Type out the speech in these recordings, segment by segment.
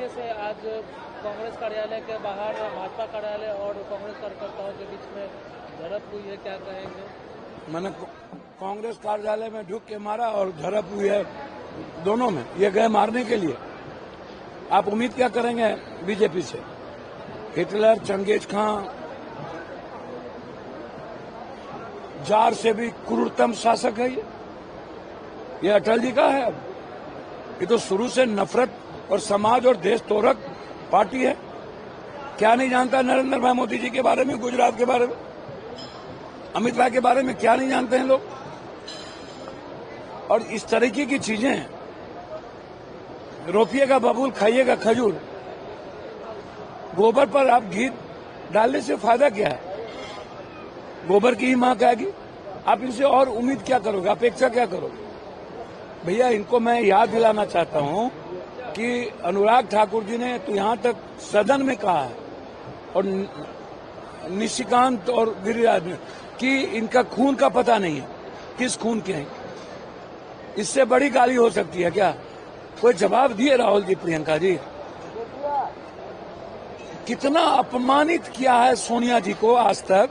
से आज कांग्रेस कार्यालय के बाहर भाजपा कार्यालय और कांग्रेस कार्यकर्ताओं के बीच में झड़प हुई है, क्या कहेंगे? मैंने कांग्रेस कार्यालय में ढुक के मारा और झड़प हुई है दोनों में। ये गए मारने के लिए। आप उम्मीद क्या करेंगे बीजेपी से? हिटलर, चंगेज खां, जार से भी क्रूरतम शासक है ये अटल जी का है। अब ये तो शुरू से नफरत और समाज और देश तोड़क पार्टी है। क्या नहीं जानता नरेंद्र भाई मोदी जी के बारे में, गुजरात के बारे में, अमित भाई के बारे में क्या नहीं जानते हैं लोग? और इस तरीके की चीजें, रोपिएगा बबूल, खाइएगा खजूर, गोबर पर आप घी डालने से फायदा क्या है? गोबर की ही मां कहेगी। आप इनसे और उम्मीद क्या करोगे, अपेक्षा क्या करोगे? भैया, इनको मैं याद दिलाना चाहता हूं कि अनुराग ठाकुर जी ने तो यहां तक सदन में कहा है और निशिकांत और गिरिराज ने कि इनका खून का पता नहीं है, किस खून के हैं। इससे बड़ी गाली हो सकती है क्या? कोई जवाब दिए राहुल जी, प्रियंका जी। कितना अपमानित किया है सोनिया जी को, आज तक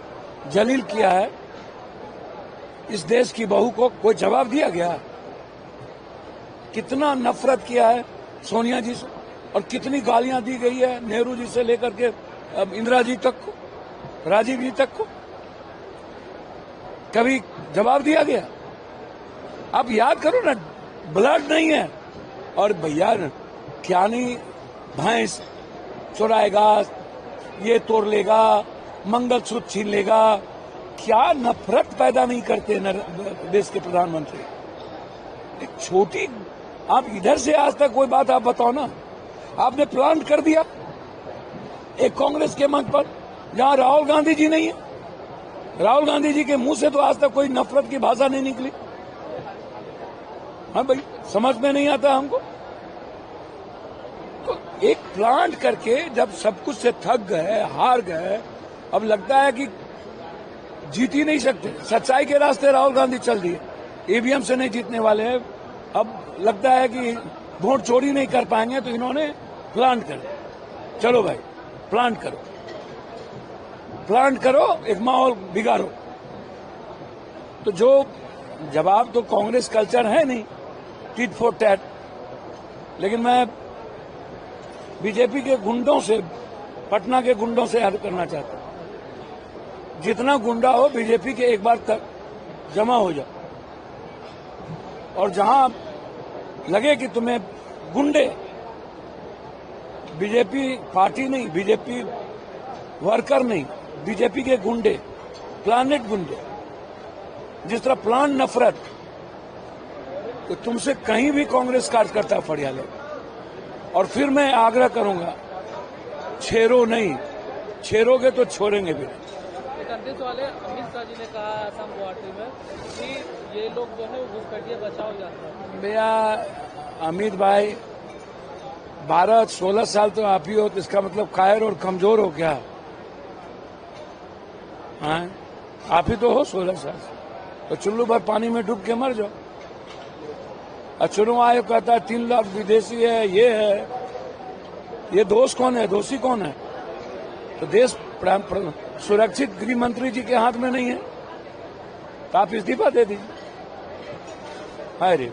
जलील किया है इस देश की बहू को, कोई जवाब दिया गया? कितना नफरत किया है सोनिया जी से और कितनी गालियां दी गई है नेहरू जी से लेकर के इंदिरा जी तक को, राजीव जी तक को। कभी जवाब दिया गया? आप याद करो ना, ब्लड नहीं है। और भैया, क्या नहीं, भैंस चुराएगा, ये तोड़ लेगा, मंगलसूत्र छीन लेगा, क्या नफरत पैदा नहीं करते देश के प्रधानमंत्री? एक छोटी, आप इधर से आज तक कोई बात आप बताओ ना। आपने प्लांट कर दिया एक कांग्रेस के मंच पर जहां राहुल गांधी जी नहीं है। राहुल गांधी जी के मुंह से तो आज तक कोई नफरत की भाषा नहीं निकली। हाँ भाई, समझ में नहीं आता हमको। तो एक प्लांट करके जब सब कुछ से थक गए, हार गए, अब लगता है कि जीत ही नहीं सकते। सच्चाई के रास्ते राहुल गांधी चल दिए, ईवीएम से नहीं जीतने वाले हैं। अब लगता है कि वोट चोरी नहीं कर पाएंगे, तो इन्होंने प्लांट कर। चलो भाई, प्लांट करो, प्लांट करो, एक माहौल बिगाड़ो। तो जो जवाब तो कांग्रेस कल्चर है नहीं, टिट फॉर टैट। लेकिन मैं बीजेपी के गुंडों से, पटना के गुंडों से हल करना चाहता हूं। जितना गुंडा हो बीजेपी के एक बार तक जमा हो जाओ, और जहां लगे कि तुम्हें गुंडे, बीजेपी पार्टी नहीं, बीजेपी वर्कर नहीं, बीजेपी के गुंडे, प्लानेट गुंडे, जिस तरह प्लान नफरत, तो तुमसे कहीं भी कांग्रेस कार्यकर्ता फड़िया ले। और फिर मैं आग्रह करूंगा, छेरो नहीं, छेरोगे तो छोड़ेंगे भी। कांग्रेस वाले अमित शाह जी ने कहा असम गुवाहाटी में कि ये लोग जो है घुसपैठिए बचाओ यात्रा। भैया, अमित भाई 12-16 साल तो आप ही हो, तो इसका मतलब कायर और कमजोर हो क्या? हाँ, आप ही तो हो 16 साल से। तो चुल्लू भर पानी में डूब के मर जाओ। और चुनाव आयोग कहता है 3 लाख विदेशी है, ये है, ये दोष कौन है, दोषी कौन है? तो देश सुरक्षित गृह मंत्री जी के हाथ में नहीं है, तो आप इस्तीफा दे दीजिए। हाय रे।